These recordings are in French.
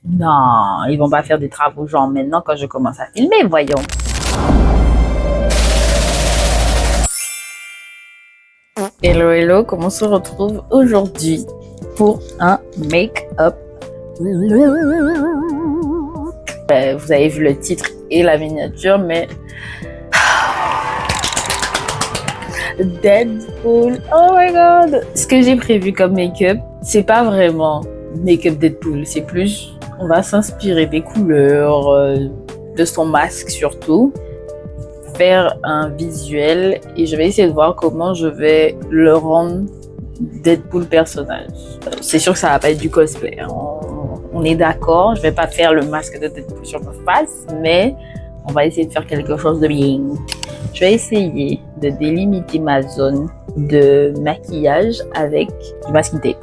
Non, ils vont pas faire des travaux genre maintenant quand je commence à filmer, voyons. Hello, hello, comment on se retrouve aujourd'hui pour un make-up. Vous avez vu le titre et la miniature, mais Deadpool, oh my god! Ce que j'ai prévu comme make-up, c'est pas vraiment make-up Deadpool, c'est plus, on va s'inspirer des couleurs, de son masque surtout, faire un visuel et je vais essayer de voir comment je vais le rendre Deadpool personnage. C'est sûr que ça va pas être du cosplay, hein. On est d'accord, je vais pas faire le masque de Deadpool sur ma face, mais on va essayer de faire quelque chose de bien. Je vais essayer de délimiter ma zone de maquillage avec du masking tape.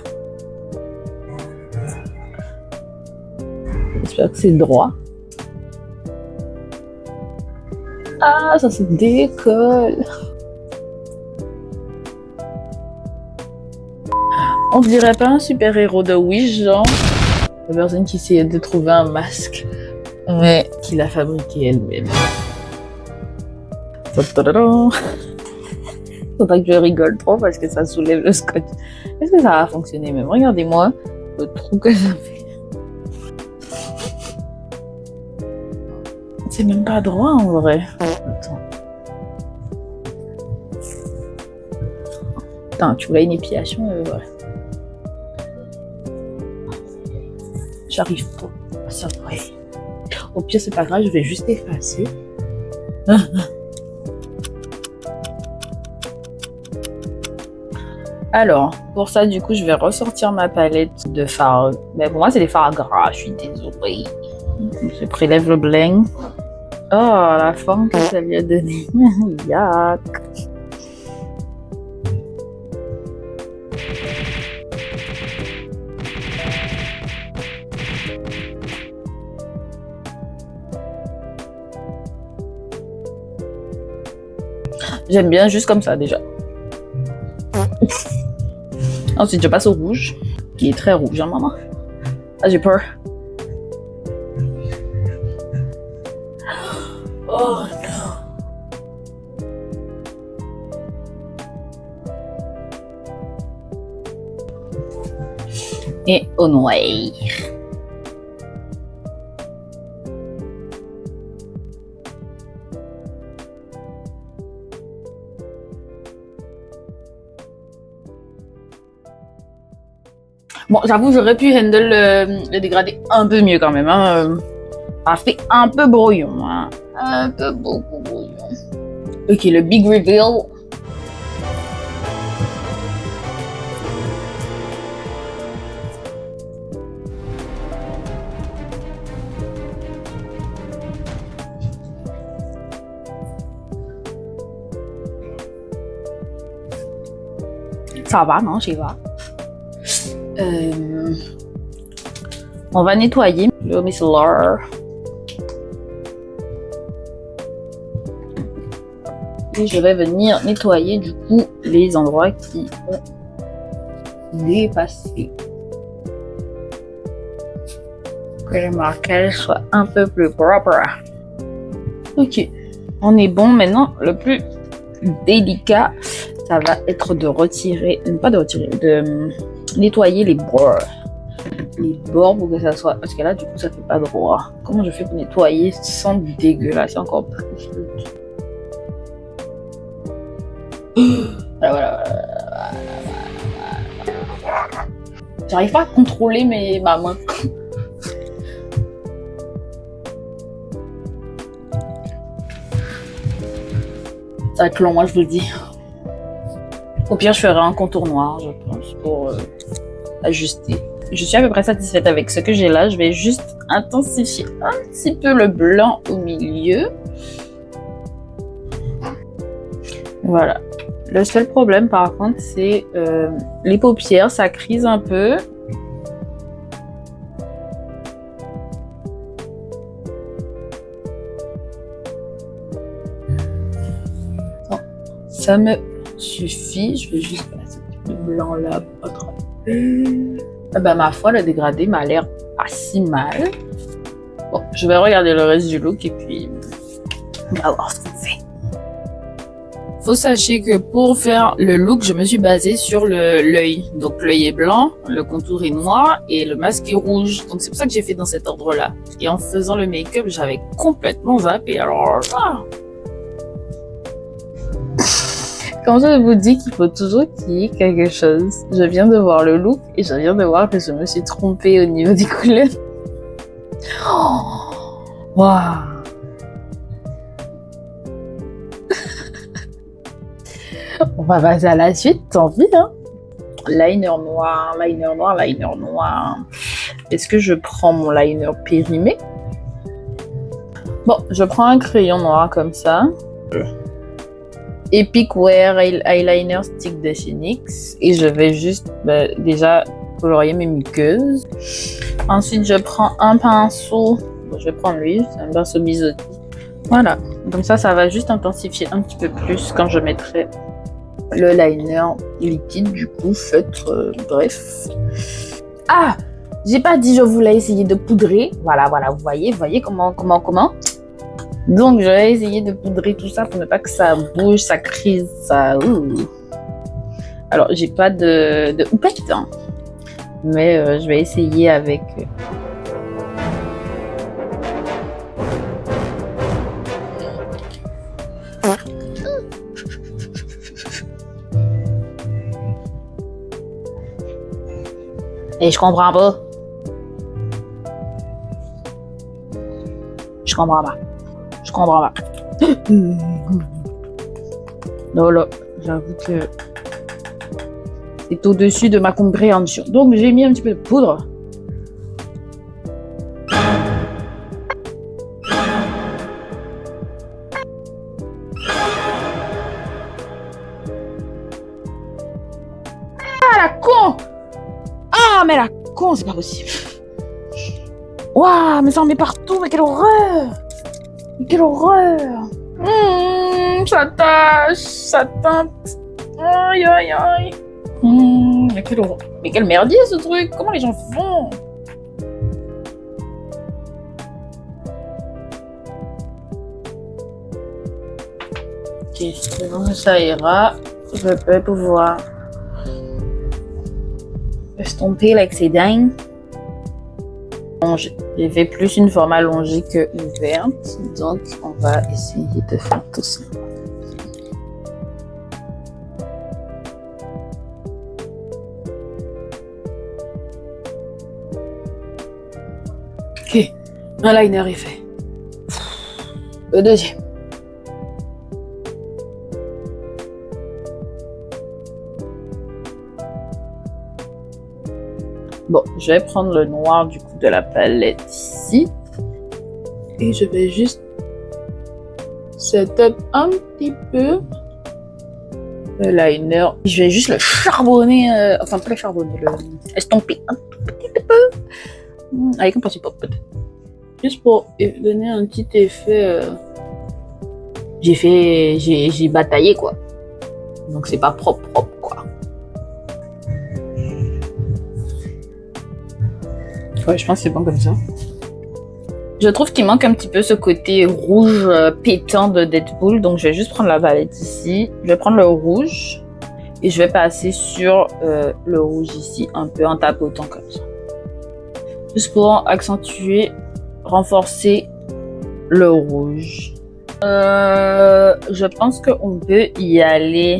J'espère que c'est droit. Ah, ça se décolle. On dirait pas un super-héros de Wish, genre. La personne qui essayait de trouver un masque, mais qui l'a fabriqué elle-même. Faudrait que je rigole trop parce que ça soulève le scotch. Est-ce que ça va fonctionner même? Regardez-moi le trou que ça fait. C'est même pas droit en vrai. Attends. Attends, tu voulais une épilation? Ouais. J'arrive pas. Ça ouais. Au pire, c'est pas grave, je vais juste effacer. Alors, pour ça, du coup, je vais ressortir ma palette de fards. Mais pour moi, c'est des fards gras, je suis désolée. Je prélève le bling. Oh, la forme que ça lui a donné. Yak. J'aime bien juste comme ça, déjà. Ensuite, je passe au rouge, qui est très rouge, hein, maman. Ah, j'ai peur. Oh non. Et au noir. Bon, j'avoue, j'aurais pu handle le dégradé un peu mieux quand même. Hein. Ça fait un peu brouillon. Hein. Un peu beaucoup brouillon. Ok, le big reveal. Ça va, non, je sais pas. On va nettoyer le micellar. Et je vais venir nettoyer du coup les endroits qui ont dépassé. Que le marquage soit un peu plus propre. Ok, on est bon maintenant. Le plus délicat, ça va être de retirer, pas de retirer, de nettoyer les bords. Les bords pour que ça soit, parce que là du coup ça fait pas droit. Comment je fais pour nettoyer sans dégueulasser encore plus? Voilà. J'arrive pas à contrôler ma main. Ça va être long, moi je vous le dis. Au pire, je ferai un contour noir, je pense, pour ajuster. Je suis à peu près satisfaite avec ce que j'ai là. Je vais juste intensifier un petit peu le blanc au milieu. Voilà. Le seul problème, par contre, c'est les paupières. Ça crise un peu. Bon, ça me suffit. Je vais juste passer le blanc là. Ah bah, ma foi, le dégradé m'a l'air pas si mal. Bon, je vais regarder le reste du look et puis on va voir ce qu'on fait. Faut sachez que pour faire le look, je me suis basée sur l'œil. Donc l'œil est blanc, le contour est noir et le masque est rouge. Donc c'est pour ça que j'ai fait dans cet ordre-là. Et en faisant le make-up, j'avais complètement zappé. Alors quand je vous dis qu'il faut toujours qu'il y ait quelque chose, je viens de voir le look et je viens de voir que je me suis trompée au niveau des couleurs. Waouh! On va passer à la suite, tant pis, hein. Liner noir, liner noir, liner noir. Est-ce que je prends mon liner périmé? Bon, je prends un crayon noir comme ça. Epic Wear Eyeliner Stick de chez NYX. Et je vais juste déjà colorier mes muqueuses. Ensuite, je prends un pinceau. Bon, je vais prendre lui, c'est un pinceau biseauté. Voilà, comme ça va juste intensifier un petit peu plus quand je mettrai le liner liquide, du coup, feutre, bref. Ah, j'ai pas dit je voulais essayer de poudrer. Voilà, vous voyez comment. Donc, je vais essayer de poudrer tout ça pour ne pas que ça bouge, ça crise, ça... Alors, j'ai pas de houppette, hein, mais je vais essayer avec... Et je comprends pas. Je comprends pas. Non, là, j'avoue que c'est au-dessus de ma compréhension. Donc, j'ai mis un petit peu de poudre. Ah, la con! Ah, mais la con, c'est pas possible. Waouh, mais ça en met partout, mais quelle horreur! Ça tâche, ça teinte. Aïe. Mais quel merdier ce truc! Comment les gens font? Ok, c'est bon, ça ira. Je vais pouvoir estomper l'excédent. J'ai fait plus une forme allongée que ouverte, donc on va essayer de faire tout ça. Ok, un liner est fait. Le deuxième. Bon, je vais prendre le noir du coup de la palette ici. Et je vais juste setup un petit peu le liner. Je vais juste le charbonner, enfin pas le charbonner, le estomper un tout petit peu. Avec un petit pop peut-être. Juste pour donner un petit effet. J'ai bataillé quoi. Donc c'est pas propre quoi. Ouais, je pense que c'est bon comme ça. Je trouve qu'il manque un petit peu ce côté rouge pétant de Deadpool. Donc, je vais juste prendre la palette ici. Je vais prendre le rouge. Et je vais passer sur le rouge ici, un peu en tapotant comme ça. Juste pour accentuer, renforcer le rouge. Je pense qu'on peut y aller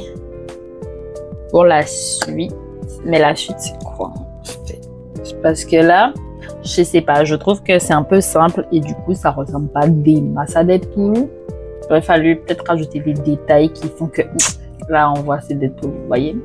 pour la suite. Mais la suite, c'est quoi en fait? Parce que là... Je sais pas, je trouve que c'est un peu simple et du coup ça ressemble pas des masses à Deadpool. Il aurait fallu peut-être rajouter des détails qui font que là on voit c'est Deadpool, vous voyez.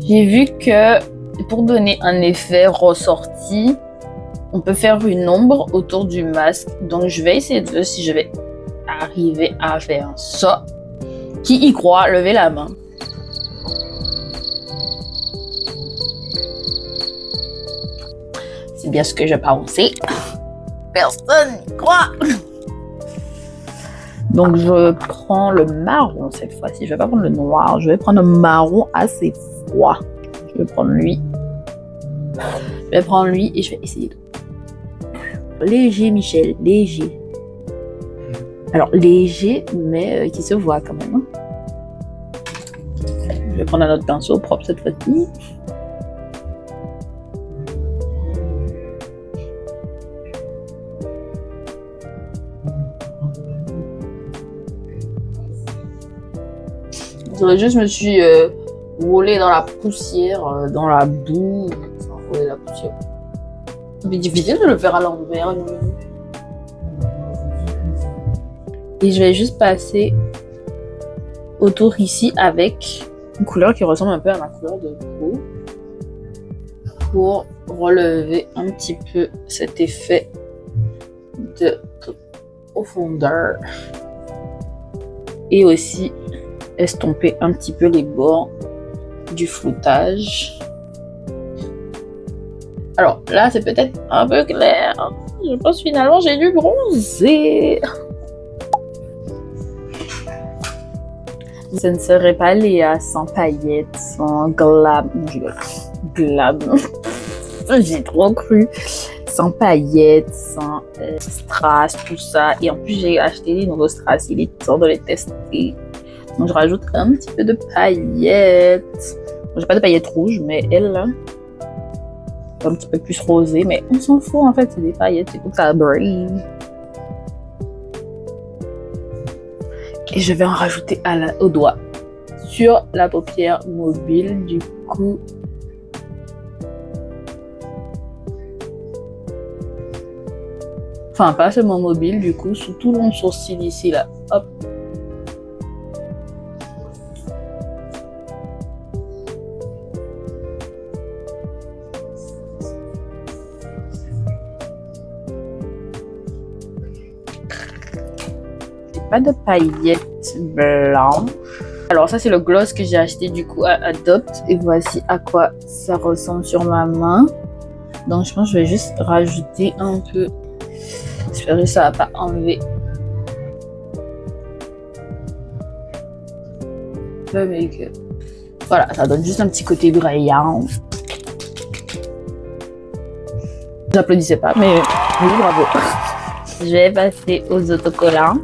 J'ai vu que pour donner un effet ressorti, on peut faire une ombre autour du masque. Donc, je vais essayer de voir si je vais arriver à faire ça. Qui y croit, levez la main. C'est bien ce que je pensais. Personne n'y croit. Donc, je prends le marron cette fois-ci. Je vais pas prendre le noir. Je vais prendre un marron assez froid. Je vais prendre lui. Je vais prendre lui et je vais essayer de... Léger, Michel. Léger. Alors, léger, mais qui se voit quand même. Je vais prendre un autre pinceau propre cette fois-ci. Je me suis roulé dans la poussière, dans la boue. Sans rouler la poussière. C'est difficile de le faire à l'envers. Et je vais juste passer autour ici avec une couleur qui ressemble un peu à ma couleur de peau pour relever un petit peu cet effet de profondeur et aussi estomper un petit peu les bords du floutage. Alors là, c'est peut-être un peu clair. Je pense finalement j'ai dû bronzer. Ce ne serait pas Léa sans paillettes, sans glam. Glam. J'ai trop cru. Sans paillettes, sans strass, tout ça. Et en plus, j'ai acheté les nouveaux strass. Il est temps de les tester. Donc, je rajoute un petit peu de paillettes. J'ai pas de paillettes rouges, mais elle, là, un petit peu plus rosée. Mais on s'en fout, en fait. C'est des paillettes. C'est pour que ça brille. Et je vais en rajouter au doigt sur la paupière mobile. Du coup, enfin pas seulement mobile, du coup, sous tout mon sourcil ici là. Hop. Pas de paillettes blanches. Alors ça c'est le gloss que j'ai acheté du coup à Adopt et voici à quoi ça ressemble sur ma main. Donc je pense que je vais juste rajouter un peu. J'espère que ça va pas enlever le make-up. Voilà, ça donne juste un petit côté brillant. J'applaudissais pas, mais oui, bravo. Je vais passer aux autocollants.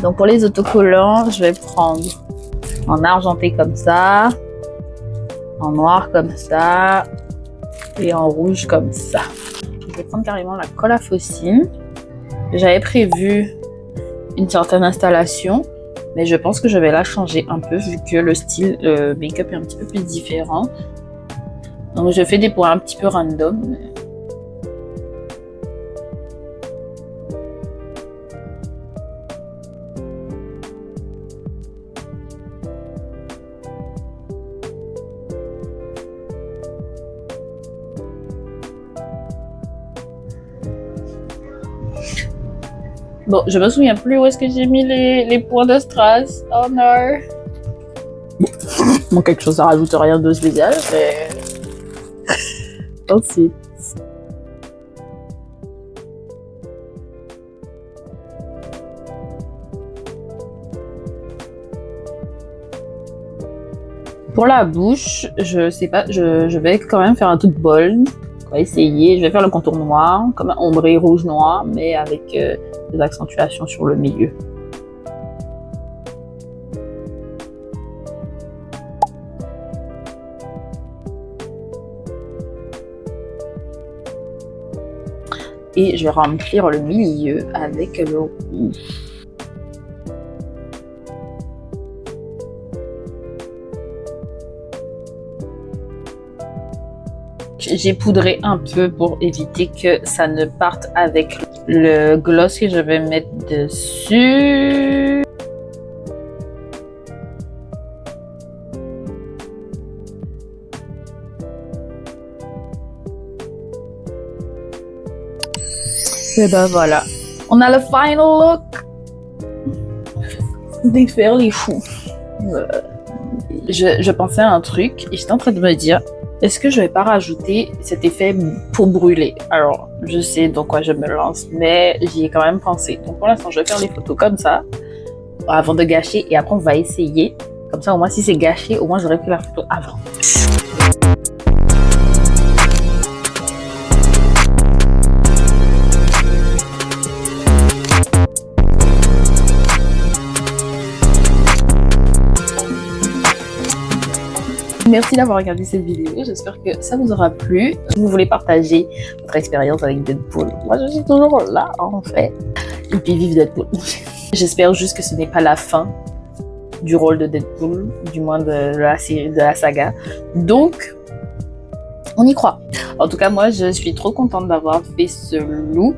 Donc pour les autocollants, je vais prendre en argenté comme ça, en noir comme ça et en rouge comme ça. Je vais prendre carrément la colle à faucille. J'avais prévu une certaine installation, mais je pense que je vais la changer un peu vu que le style make-up est un petit peu plus différent. Donc je fais des points un petit peu random. Bon, je me souviens plus où est-ce que j'ai mis les points de strass. Oh non. Bon, quelque chose, ça rajoute rien de spécial, mais... Ensuite... Pour la bouche, je sais pas, je vais quand même faire un truc bold. On va essayer. Je vais faire le contour noir, comme un ombré rouge-noir, mais avec des accentuations sur le milieu. Et je vais remplir le milieu avec le rouge. J'ai poudré un peu pour éviter que ça ne parte avec le gloss que je vais mettre dessus. Et ben voilà. On a le final look. Défaire les choux. Je pensais à un truc et j'étais en train de me dire, est-ce que je vais pas rajouter cet effet pour brûler? Alors, je sais dans quoi je me lance, mais j'y ai quand même pensé. Donc pour l'instant, je vais faire les photos comme ça, avant de gâcher, et après on va essayer. Comme ça, au moins si c'est gâché, au moins j'aurais pris la photo avant. Merci d'avoir regardé cette vidéo, j'espère que ça vous aura plu. Si vous voulez partager votre expérience avec Deadpool, moi je suis toujours là en fait. Et puis vive Deadpool. J'espère juste que ce n'est pas la fin du rôle de Deadpool, du moins de la série, de la saga. Donc, on y croit. En tout cas, moi je suis trop contente d'avoir fait ce look.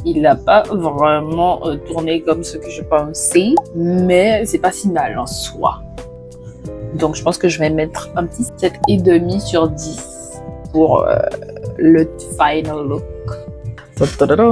Il n'a pas vraiment tourné comme ce que je pensais, mais c'est pas si mal en soi. Donc, je pense que je vais mettre un petit 7,5 sur 10 pour le final look. Ta-da-da-da.